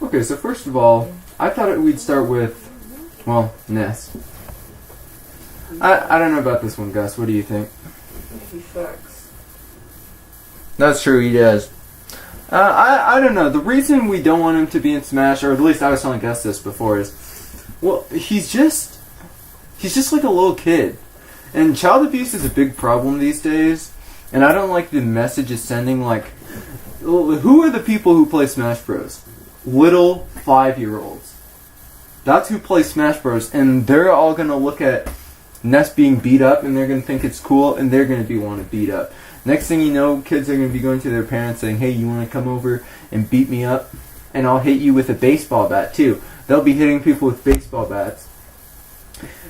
Okay, so first of all, I thought we'd start with, well, Ness. I don't know about this one, Gus. What do you think? He sucks. That's true, he does. I don't know. The reason we don't want him to be in Smash, or at least I was telling Gus this before, is, well, he's just like a little kid. And child abuse is a big problem these days. And I don't like the message it's sending, like, who are the people who play Smash Bros? Little 5-year-olds. That's who play Smash Bros. And they're all going to look at Ness being beat up, and they're going to think it's cool, and they're going to want to beat up. Next thing you know, kids are going to be going to their parents saying, hey, you want to come over and beat me up? And I'll hit you with a baseball bat, too. They'll be hitting people with baseball bats.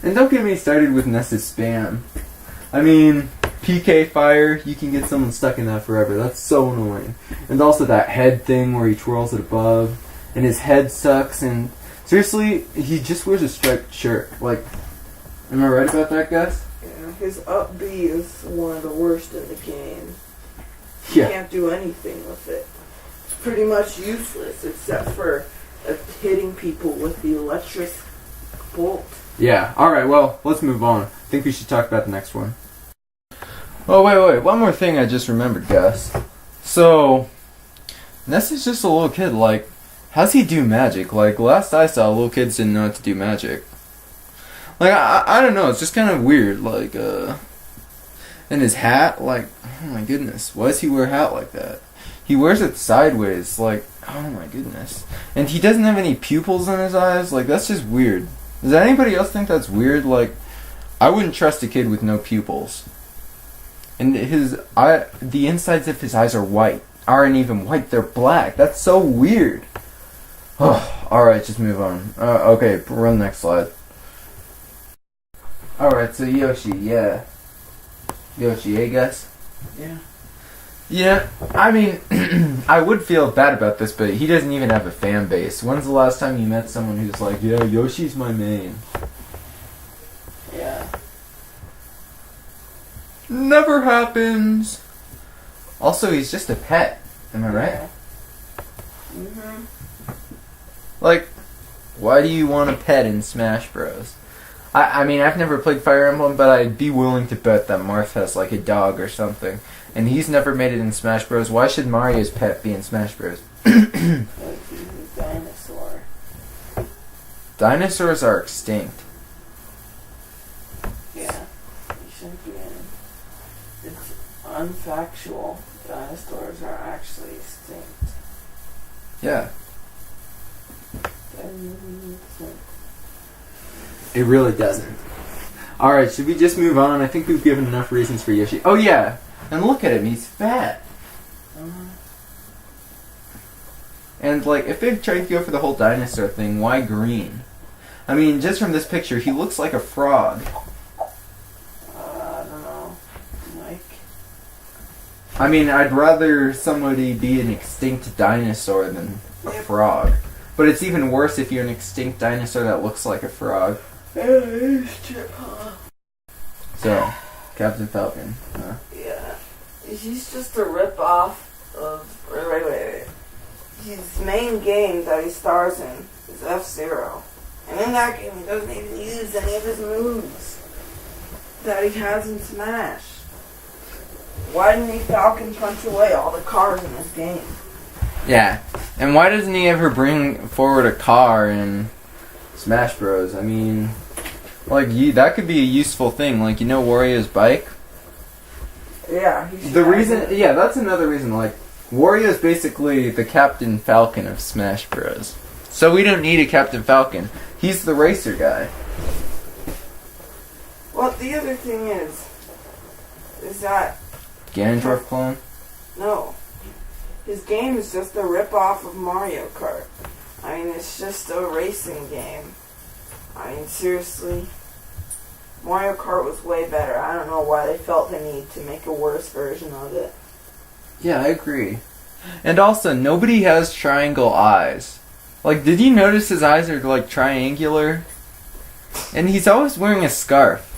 And don't get me started with Ness's spam. I mean, PK fire, you can get someone stuck in that forever. That's so annoying. And also that head thing where he twirls it above, and his head sucks, and seriously, he just wears a striped shirt. Like, am I right about that, Gus? Yeah, his up B is one of the worst in the game. Yeah. You can't do anything with it. It's pretty much useless except for hitting people with the electric bolt. Yeah, alright, well, let's move on. I think we should talk about the next one. Oh, wait, one more thing I just remembered, Gus. So, Ness is just a little kid, like, how's he do magic? Like, last I saw, little kids didn't know how to do magic. Like, I don't know, it's just kind of weird, like, and his hat, like, oh my goodness, why does he wear a hat like that? He wears it sideways, like, oh my goodness. And he doesn't have any pupils in his eyes, like, that's just weird. Does anybody else think that's weird? Like, I wouldn't trust a kid with no pupils. And the insides of his eyes are white. Aren't even white, they're black. That's so weird. Oh, alright, just move on. Okay, run the next slide. Alright, so Yoshi, yeah. Yoshi, eh, Gus? Yeah. Yeah, I mean, I would feel bad about this, but he doesn't even have a fan base. When's the last time you met someone who's like, yeah, Yoshi's my main? Yeah. Never happens. Also, he's just a pet. Am I right? Yeah. Mhm. Like, why do you want a pet in Smash Bros? I mean, I've never played Fire Emblem, but I'd be willing to bet that Marth has, like, a dog or something. And he's never made it in Smash Bros. Why should Mario's pet be in Smash Bros? Like he's a dinosaur. Dinosaurs are extinct. Yeah. He shouldn't be in. It's unfactual. Dinosaurs are actually extinct. Yeah. It really doesn't. Alright, should we just move on? I think we've given enough reasons for Yoshi. Oh yeah! And look at him, he's fat. And like, if they're trying to go for the whole dinosaur thing, why green? I mean, just from this picture, he looks like a frog. I don't know. Mike? I mean, I'd rather somebody be an extinct dinosaur than a frog. But it's even worse if you're an extinct dinosaur that looks like a frog. So, Captain Falcon, huh? Yeah. He's just a rip-off of... Wait. His main game that he stars in is F-Zero. And in that game, he doesn't even use any of his moves that he has in Smash. Why didn't he Falcon punch away all the cars in this game? Yeah. And why doesn't he ever bring forward a car in Smash Bros? I mean, like, that could be a useful thing. Like, you know Wario's bike? Yeah. That's another reason. Like, Wario's basically the Captain Falcon of Smash Bros. So we don't need a Captain Falcon. He's the racer guy. Well, the other thing is that... Ganondorf clone? No. His game is just a rip-off of Mario Kart. I mean, it's just a racing game. I mean, seriously. Mario Kart was way better. I don't know why they felt the need to make a worse version of it. Yeah, I agree. And also, nobody has triangle eyes. Like, did you notice his eyes are, like, triangular? And he's always wearing a scarf.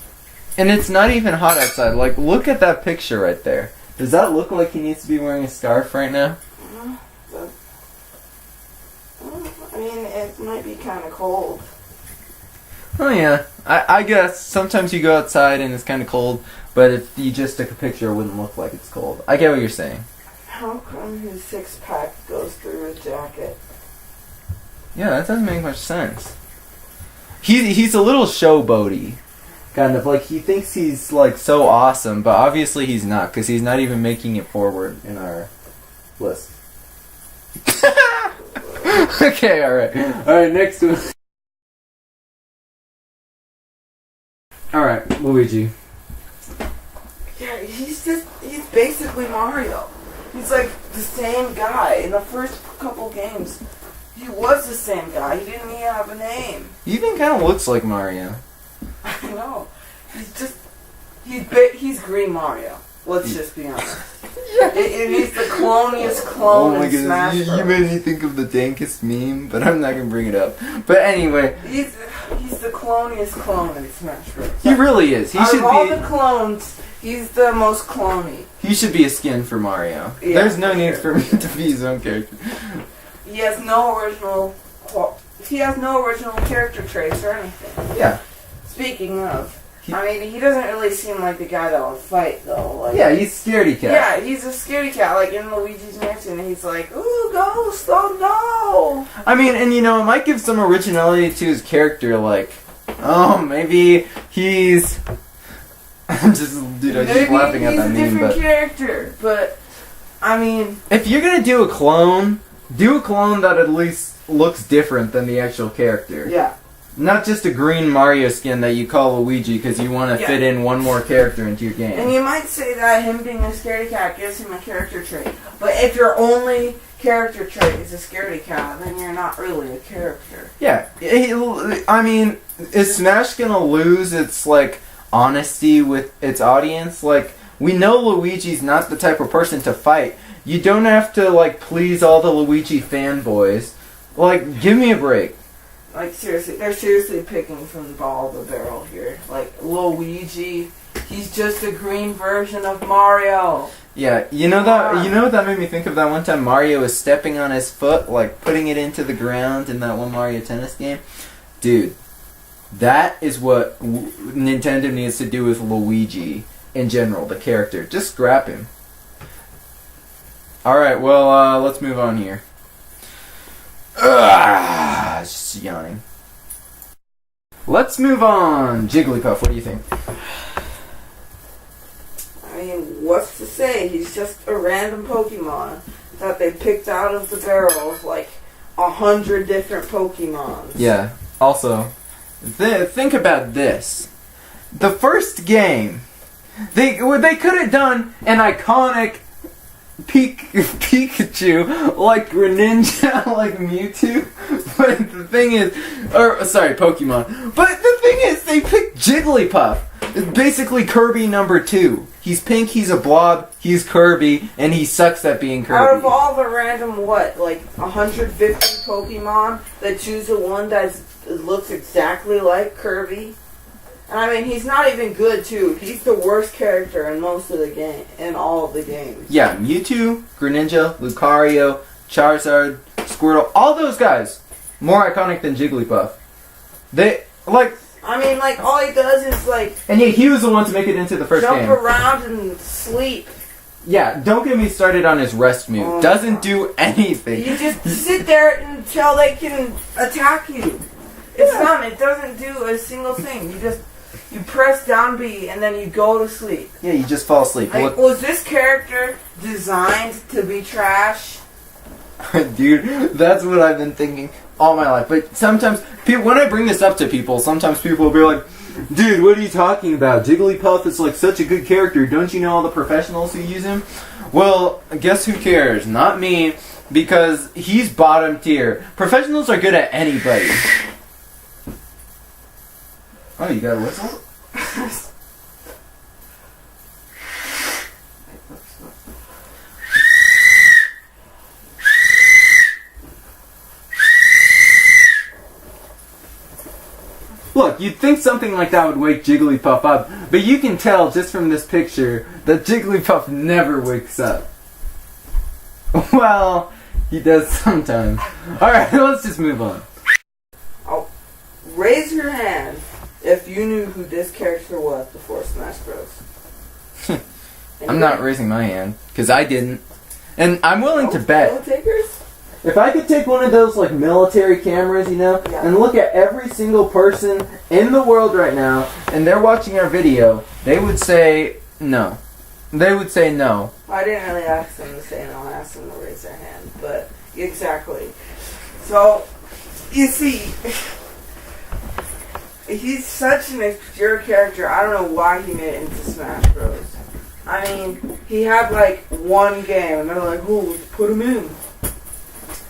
And it's not even hot outside. Like, look at that picture right there. Does that look like he needs to be wearing a scarf right now? mean, it might be kind of cold. Oh yeah, I guess sometimes you go outside and it's kind of cold, but if you just took a picture, it wouldn't look like it's cold. I get what you're saying. How come his six-pack goes through his jacket? Yeah, that doesn't make much sense. He's a little showboaty, kind of like he thinks he's like so awesome, but obviously he's not because he's not even making it forward in our list. Okay, all right, next one. All right, Luigi. Yeah, he's basically Mario. He's like the same guy. In the first couple games, he was the same guy. He didn't even have a name. He even kind of looks like Mario. I know. He's Green Mario. Let's just be honest. And he's the cloniest clone in Smash Bros. You made me think of the dankest meme, but I'm not gonna bring it up. But anyway, he's the cloniest clone in Smash Bros. He really is. He should be. Of all be. the clones, he's the most clony. He should be a skin for Mario. Yeah, There's no need for me to be his own character. He has no original. He has no original character traits or anything. Yeah. Speaking of. I mean, he doesn't really seem like the guy that would fight, though. Like, yeah, he's scaredy cat. Yeah, he's a scaredy cat. Like, in Luigi's Mansion, he's like, ooh, ghost, oh no! I mean, and you know, it might give some originality to his character, like, oh, maybe he's... I'm just laughing at that meme, he's a different character, but, I mean... If you're gonna do a clone that at least looks different than the actual character. Yeah. Not just a green Mario skin that you call Luigi because you want to fit in one more character into your game. And you might say that him being a scaredy cat gives him a character trait. But if your only character trait is a scaredy cat, then you're not really a character. Yeah. I mean, is Smash going to lose its, like, honesty with its audience? Like, we know Luigi's not the type of person to fight. You don't have to, like, please all the Luigi fanboys. Like, give me a break. Like, seriously, they're seriously picking from the bottom of the barrel here. Like, Luigi, he's just a green version of Mario. Yeah, you know what that made me think of that one time Mario was stepping on his foot, like, putting it into the ground in that one Mario Tennis game? Dude, that is what Nintendo needs to do with Luigi in general, the character. Just scrap him. Alright, well, let's move on here. Just yawning. Let's move on. Jigglypuff, what do you think? I mean, what's to say? He's just a random Pokemon that they picked out of the barrel of like 100 different Pokemons. Yeah. Also, think about this. The first game, they could have done an iconic Pikachu, like Greninja, like Mewtwo, but the thing is, Pokemon, but the thing is, they picked Jigglypuff. It's basically Kirby number 2. He's pink, he's a blob, he's Kirby, and he sucks at being Kirby. Out of all the random, 150 Pokemon, they choose the one that looks exactly like Kirby? And I mean, he's not even good, too. He's the worst character in most of the game, in all of the games. Yeah, Mewtwo, Greninja, Lucario, Charizard, Squirtle, all those guys, more iconic than Jigglypuff. All he does is, And yeah, he was the one to make it into the first game. Jump around and sleep. Yeah, don't get me started on his rest move. Oh, Doesn't do anything. You just sit there until they can attack you. It's dumb. It doesn't do a single thing. You press down B and then you go to sleep. Yeah, you just fall asleep. Was this character designed to be trash? Dude, that's what I've been thinking all my life. But sometimes, when I bring this up to people, sometimes people will be like, dude, what are you talking about? Jigglypuff is like such a good character. Don't you know all the professionals who use him? Well, guess who cares? Not me, because he's bottom tier. Professionals are good at anybody. Oh, you got a whistle? Look, you'd think something like that would wake Jigglypuff up, but you can tell just from this picture that Jigglypuff never wakes up. Well, He does sometimes. Alright, let's just move on. Oh, raise your hand if you knew who this character was before Smash Bros. I'm not raising my hand, because I didn't. And I'm willing to bet. No takers? If I could take one of those like military cameras, you know, and look at every single person in the world right now, and they're watching our video, they would say no. They would say no. I didn't really ask them to say no. I asked them to raise their hand, but exactly. So, you see, he's such an obscure character. I don't know why he made it into Smash Bros. I mean, he had like one game, and they're like, "Oh, let's put him in."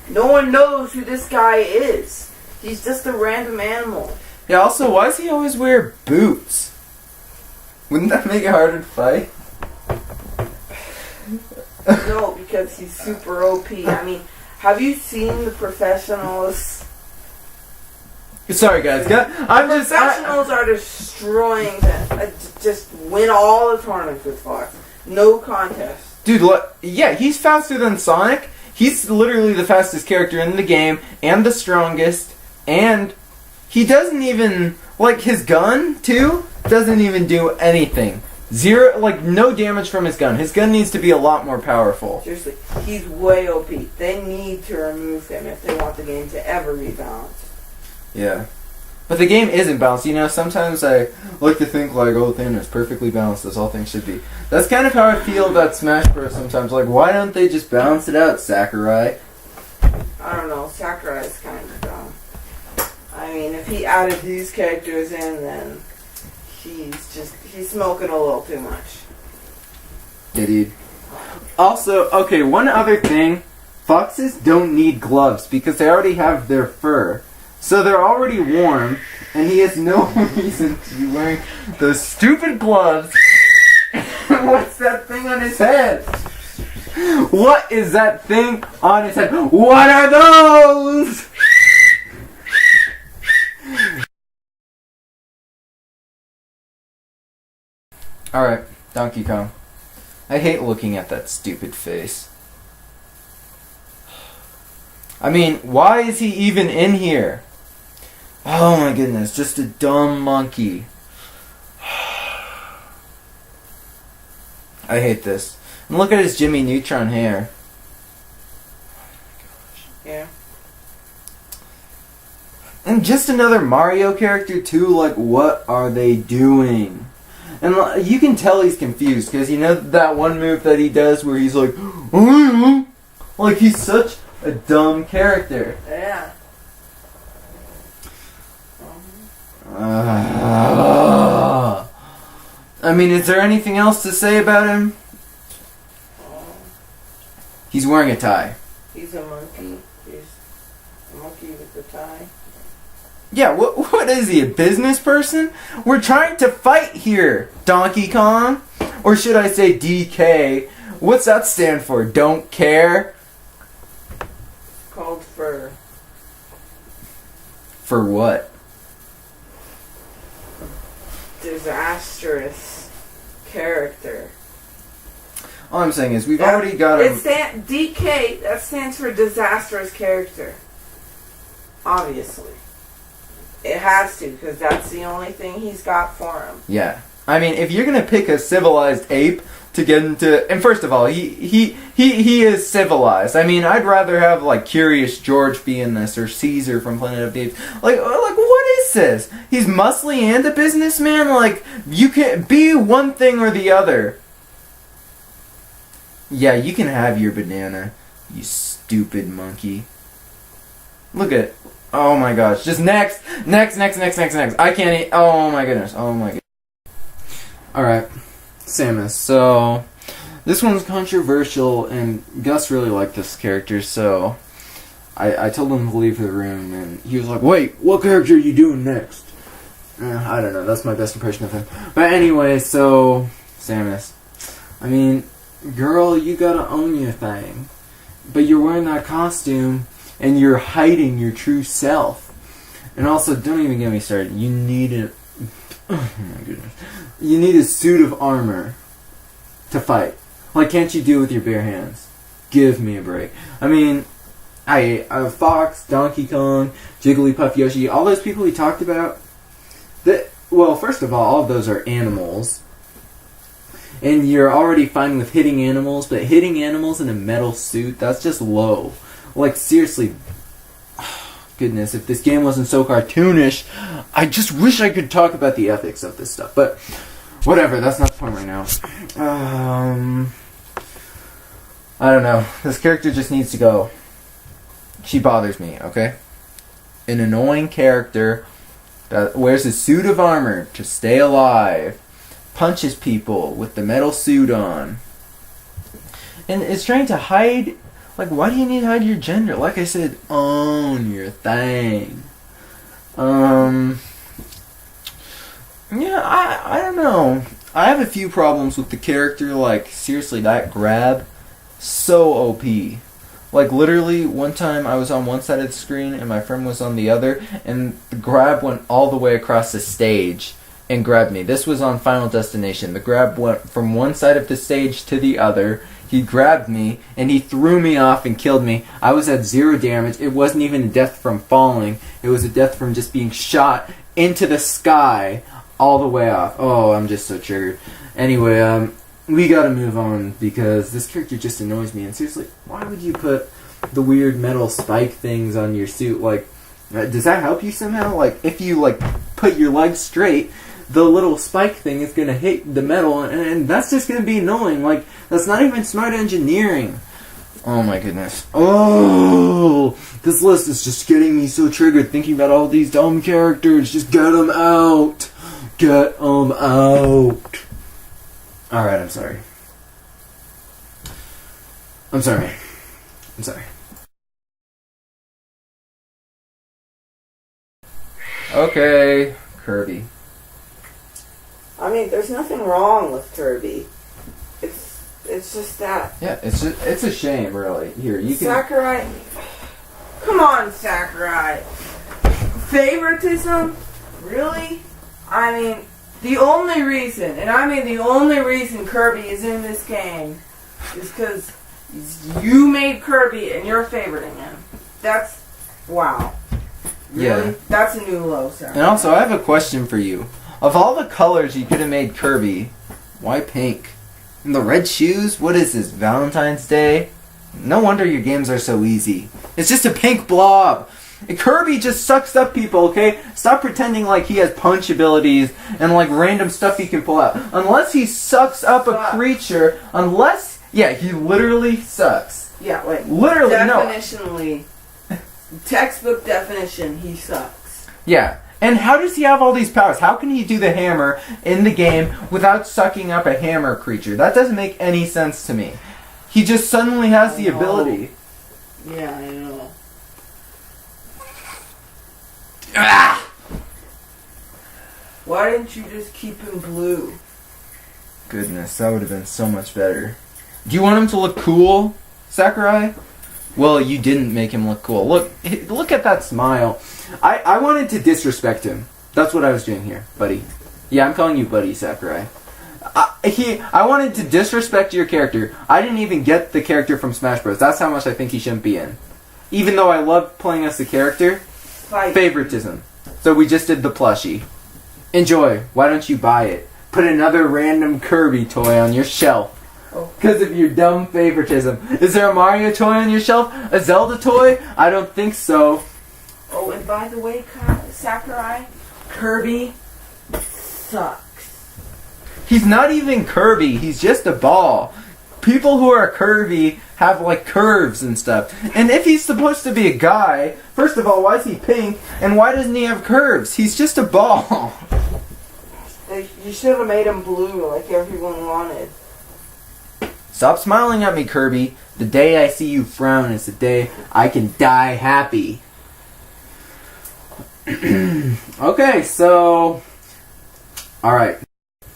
No one knows who this guy is. He's just a random animal. Yeah, also, why does he always wear boots? Wouldn't that make it harder to fight? No, because he's super OP. I mean, have you seen the professionals? Sorry, guys. Professionals are destroying them. Just win all the tournaments with Fox. No contest. Dude, look, yeah, he's faster than Sonic. He's literally the fastest character in the game, and the strongest, and he doesn't even, like, his gun, too, doesn't even do anything. Zero, like, no damage from his gun. His gun needs to be a lot more powerful. Seriously, he's way OP. They need to remove him if they want the game to ever be balanced. Yeah. But the game isn't balanced, you know, sometimes I like to think like, oh, Thanos, perfectly balanced as all things should be. That's kind of how I feel about Smash Bros. Sometimes, like, why don't they just balance it out, Sakurai? I don't know, Sakurai is kind of dumb. I mean, if he added these characters in, then he's smoking a little too much. Yeah, dude. Also, okay, one other thing, foxes don't need gloves because they already have their fur. So they're already warm, and he has no reason to be wearing those stupid gloves. What's that thing on his head? What is that thing on his head? What are those? Alright, Donkey Kong. I hate looking at that stupid face. I mean, why is he even in here? Oh my goodness, just a dumb monkey. I hate this. And look at his Jimmy Neutron hair. Yeah. And just another Mario character too, like what are they doing? And you can tell he's confused, because you know that one move that he does where he's like, like he's such a dumb character. Yeah. I mean, is there anything else to say about him? He's wearing a tie. He's a monkey. He's a monkey with a tie. Yeah, what is he, a business person? We're trying to fight here, Donkey Kong. Or should I say DK? What's that stand for? Don't care? It's called fur. For what? Disastrous character. All I'm saying is we've already got him. DK, that stands for disastrous character. Obviously. It has to, because that's the only thing he's got for him. Yeah. I mean, if you're going to pick a civilized ape to get into... And first of all, he is civilized. I mean, I'd rather have, like, Curious George be in this, or Caesar from Planet of the Apes. Like, what is this? He's muscly and a businessman? Like, you can be one thing or the other. Yeah, you can have your banana, you stupid monkey. Look at it. Oh my gosh. Just next. I can't eat. Oh my goodness. Alright. Samus. So, this one's controversial, and Gus really liked this character, so I told him to leave the room, and he was like, wait, what character are you doing next? I don't know. That's my best impression of him. But anyway, so, Samus. I mean, girl, you gotta own your thing. But you're wearing that costume, and you're hiding your true self. And also, don't even get me started. You need a... Oh my goodness. You need a suit of armor to fight. Like, can't you do it with your bare hands? Give me a break. I mean, Fox, Donkey Kong, Jigglypuff, Yoshi, all those people he talked about. Well, first of all of those are animals. And you're already fine with hitting animals, but hitting animals in a metal suit, that's just low. Like, seriously, goodness, if this game wasn't so cartoonish, I just wish I could talk about the ethics of this stuff. But, whatever, that's not the point right now. I don't know. This character just needs to go. She bothers me, okay? An annoying character that wears a suit of armor to stay alive, punches people with the metal suit on, and is trying to hide. Like, why do you need to hide your gender? Like I said, own your thing. Yeah, I don't know. I have a few problems with the character. Like, seriously, that grab, so OP. Like, literally, one time I was on one side of the screen and my friend was on the other, and the grab went all the way across the stage and grabbed me. This was on Final Destination. The grab went from one side of the stage to the other. He grabbed me, and he threw me off and killed me. I was at 0 damage. It wasn't even a death from falling. It was a death from just being shot into the sky all the way off. Oh, I'm just so triggered. Anyway, we gotta move on, because this character just annoys me. And seriously, why would you put the weird metal spike things on your suit? Like, does that help you somehow? Like, if you, like, put your legs straight, the little spike thing is going to hit the metal, and that's just going to be annoying. Like, that's not even smart engineering. Oh my goodness. Oh, this list is just getting me so triggered thinking about all these dumb characters. Just get them out. Get them out. Alright, I'm sorry. I'm sorry. I'm sorry. Okay, Kirby. I mean, there's nothing wrong with Kirby. It's just that. Yeah, it's a shame, really. Here, you can. Sakurai. Come on, Sakurai. Favoritism? Really? I mean, the only reason, and I mean the only reason Kirby is in this game is because you made Kirby and you're favoriting him. That's, wow. Really? Yeah. That's a new low, Sakurai. And also, I have a question for you. Of all the colors you could have made Kirby, why pink? And the red shoes? What is this, Valentine's Day? No wonder your games are so easy. It's just a pink blob. And Kirby just sucks up people, okay? Stop pretending like he has punch abilities and like random stuff he can pull out. Unless he sucks up a creature, unless... Yeah, he literally sucks. Yeah, like... Literally, definitionally, textbook definition, he sucks. Yeah. And how does he have all these powers? How can he do the hammer in the game without sucking up a hammer creature? That doesn't make any sense to me. He just suddenly has the ability. Yeah, I know. Ah! Why didn't you just keep him blue? Goodness, that would have been so much better. Do you want him to look cool, Sakurai? Well, you didn't make him look cool. Look at that smile. I wanted to disrespect him. That's what I was doing here, buddy. Yeah, I'm calling you buddy, Sakurai. I wanted to disrespect your character. I didn't even get the character from Smash Bros. That's how much I think he shouldn't be in. Even though I love playing as the character, favoritism. So we just did the plushie. Enjoy. Why don't you buy it? Put another random Kirby toy on your shelf. Because of your dumb favoritism. Is there a Mario toy on your shelf? A Zelda toy? I don't think so. Oh, and by the way, Sakurai, Kirby sucks. He's not even Kirby. He's just a ball. People who are Kirby have, like, curves and stuff. And if he's supposed to be a guy, first of all, why is he pink? And why doesn't he have curves? He's just a ball. You should have made him blue like everyone wanted. Stop smiling at me, Kirby. The day I see you frown is the day I can die happy. Okay, so... Alright.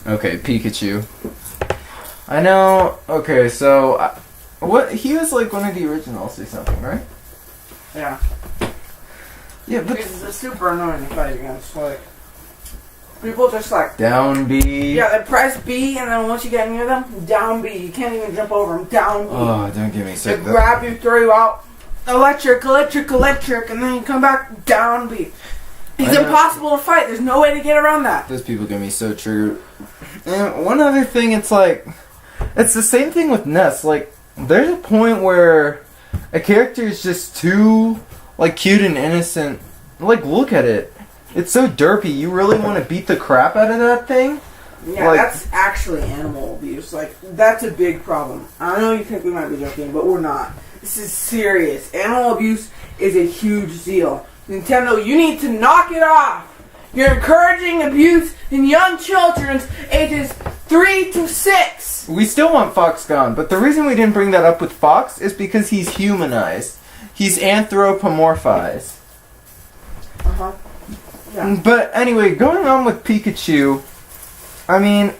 Okay, Pikachu. I know... Okay, so... what? He was like one of the originals or something, right? Yeah. Yeah, but... It's super annoying to fight against, like... People just like... Down B. Yeah, they press B, and then once you get near them, down B. You can't even jump over them. Down B. Oh, don't get me They sick. grab you, throw you out. electric, and then you come back down beat. He's impossible to fight. There's no way to get around that. Those people get me so triggered. And one other thing, it's like, it's the same thing with Ness. Like, there's a point where a character is just too, like, cute and innocent. Like, look at it. It's so derpy. You really want to beat the crap out of that thing? Yeah, like, that's actually animal abuse. Like, that's a big problem. I know you think we might be joking, but we're not. This is serious. Animal abuse is a huge deal. Nintendo, you need to knock it off. You're encouraging abuse in young children ages 3 to 6. We still want Fox gone, but the reason we didn't bring that up with Fox is because he's humanized. He's anthropomorphized. Uh-huh. Yeah. But anyway, going on with Pikachu, I mean,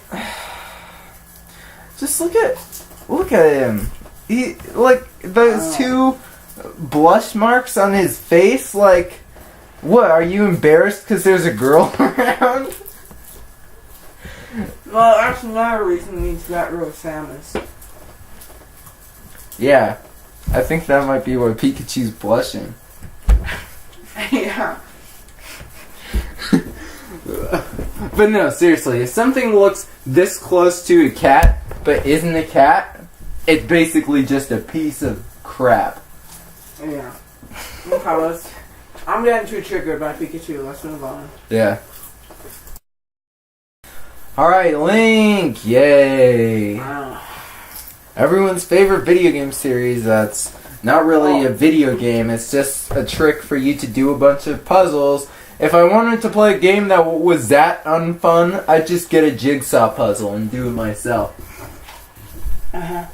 just look at him. He, like, those two blush marks on his face, like, what, are you embarrassed because there's a girl around? Well, that's another reason we got rid of Samus. Yeah, I think that might be why Pikachu's blushing. Yeah. But no, seriously, if something looks this close to a cat, but isn't a cat, it's basically just a piece of crap. Yeah. Okay, I'm getting too triggered by Pikachu. Let's move on. Yeah. Alright, Link! Yay! Wow. Everyone's favorite video game series that's not really a video game, it's just a trick for you to do a bunch of puzzles. If I wanted to play a game that was that unfun, I'd just get a jigsaw puzzle and do it myself. Uh-huh.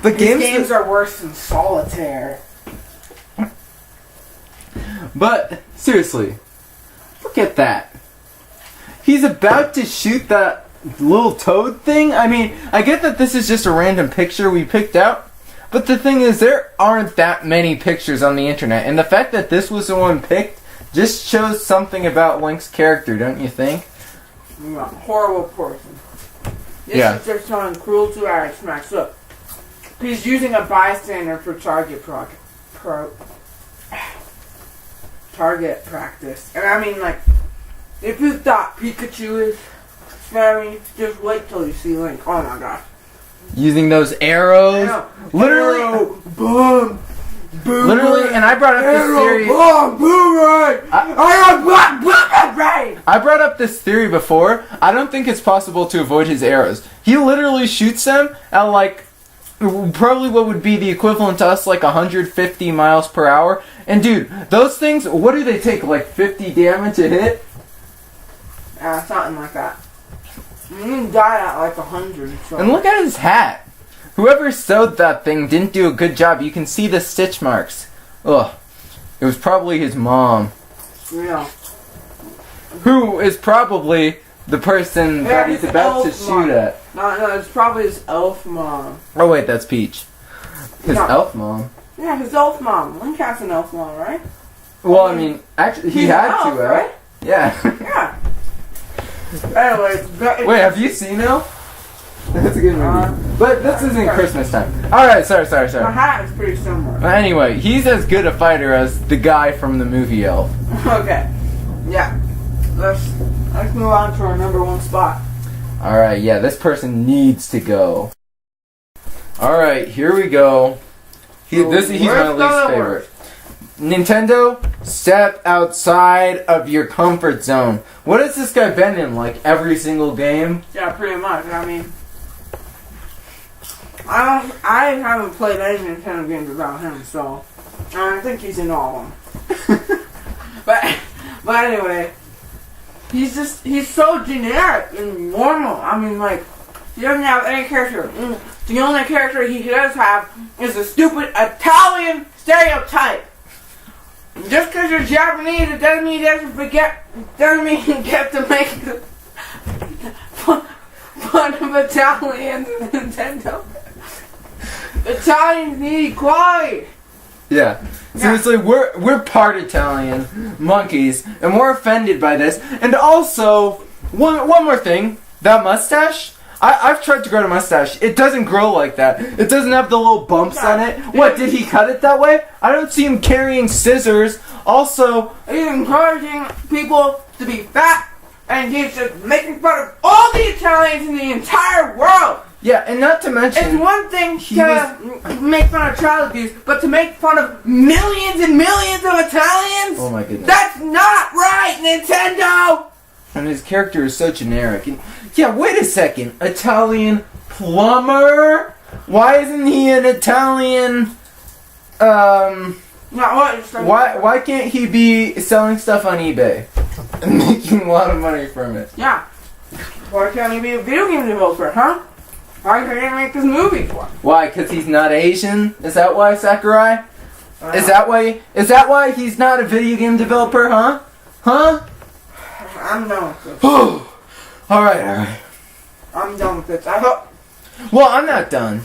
But games are worse than Solitaire. But, seriously, look at that. He's about to shoot that little toad thing. I mean, I get that this is just a random picture we picked out, but the thing is, there aren't that many pictures on the internet, and the fact that this was the one picked just shows something about Link's character, don't you think? Yeah, horrible person. This is just showing cruel to our smacks. Look, he's using a bystander for target practice. And I mean, like, if you thought Pikachu is scary, just wait till you see Link. Oh my gosh. Using those arrows. Literally. Arrow, boom. Boom. Literally, and I brought up this theory. I brought up this theory before. I don't think it's possible to avoid his arrows. He literally shoots them at like probably what would be the equivalent to us, like 150 miles per hour. And dude, those things, what do they take? Like 50 damage a hit? Something like that. You can die at like 100. So. And look at his hat. Whoever sewed that thing didn't do a good job. You can see the stitch marks. Ugh. It was probably his mom. Yeah. Who is probably the person that he's about to shoot at. No, it's probably his elf mom. Oh wait, that's Peach. His elf mom? Yeah, his elf mom. Link has an elf mom, right? Well, I mean, actually, he had elf, to, right? Yeah. Yeah. Anyways, wait, have you seen Elf? That's a good movie. But this isn't Christmas time. Alright, sorry. My hat is pretty similar. Anyway, he's as good a fighter as the guy from the movie Elf. Okay. Yeah. Let's move on to our number one spot. Alright, yeah, this person needs to go. Alright, here we go. He's my least favorite. Nintendo, step outside of your comfort zone. What has this guy been in, like, every single game? Yeah, pretty much. I mean, I haven't played any Nintendo games without him, so I think he's in all of them. but anyway, he's so generic and normal. I mean, like, he doesn't have any character. The only character he does have is a stupid Italian stereotype. Just because you're Japanese, it doesn't mean you have to forget. Doesn't mean you get to make fun of Italians in Nintendo. Italians need equality. Yeah. Seriously, we're part Italian monkeys, and we're offended by this. And also, one more thing, that mustache. I've tried to grow a mustache. It doesn't grow like that. It doesn't have the little bumps on it. What, did he cut it that way? I don't see him carrying scissors. Also, he's encouraging people to be fat, and he's just making fun of all the Italians in the entire world. Yeah, and not to mention... It's one thing to make fun of child abuse, but to make fun of millions and millions of Italians? Oh my goodness. That's not right, Nintendo! And his character is so generic. And, yeah, wait a second. Italian plumber? Why isn't he an Italian... Why can't he be selling stuff on eBay? And making a lot of money from it. Yeah. Why can't he be a video game developer, huh? Why can't he make this movie for? Why? Because he's not Asian? Is that why, Sakurai? Is that why he's not a video game developer, huh? Huh? I'm done with this. Alright. I'm done with this. I hope... Well, I'm not done.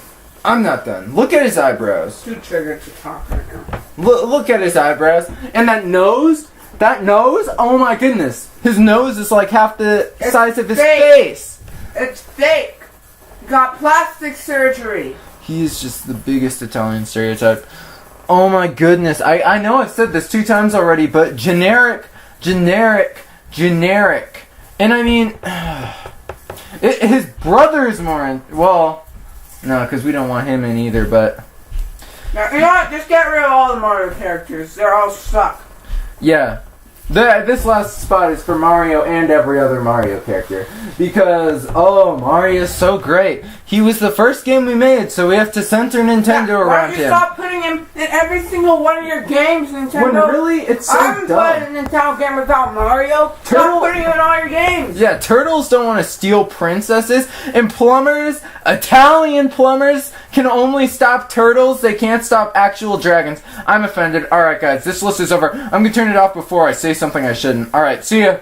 Look at his eyebrows. Too triggered to talk right now. Look at his eyebrows. And that nose? Oh my goodness. His nose is like half the size of his face. It's fake. Got plastic surgery. He is just the biggest Italian stereotype. Oh my goodness. I know I've said this 2 times already, but generic. And I mean, his brother is more well, no, because we don't want him in either, but... Now, you know what? Just get rid of all the Mario characters. They're all suck. Yeah. This last spot is for Mario and every other Mario character. Because, Mario's so great. He was the first game we made, so we have to center Nintendo around him. Why don't you stop putting him in every single one of your games, Nintendo? When really, it's so dumb. I haven't played a Nintendo game without Mario. Stop putting him in all your games. Yeah, turtles don't want to steal princesses, and plumbers, Italian plumbers, can only stop turtles. They can't stop actual dragons. I'm offended. Alright guys, this list is over. I'm going to turn it off before I say something I shouldn't. Alright, see ya.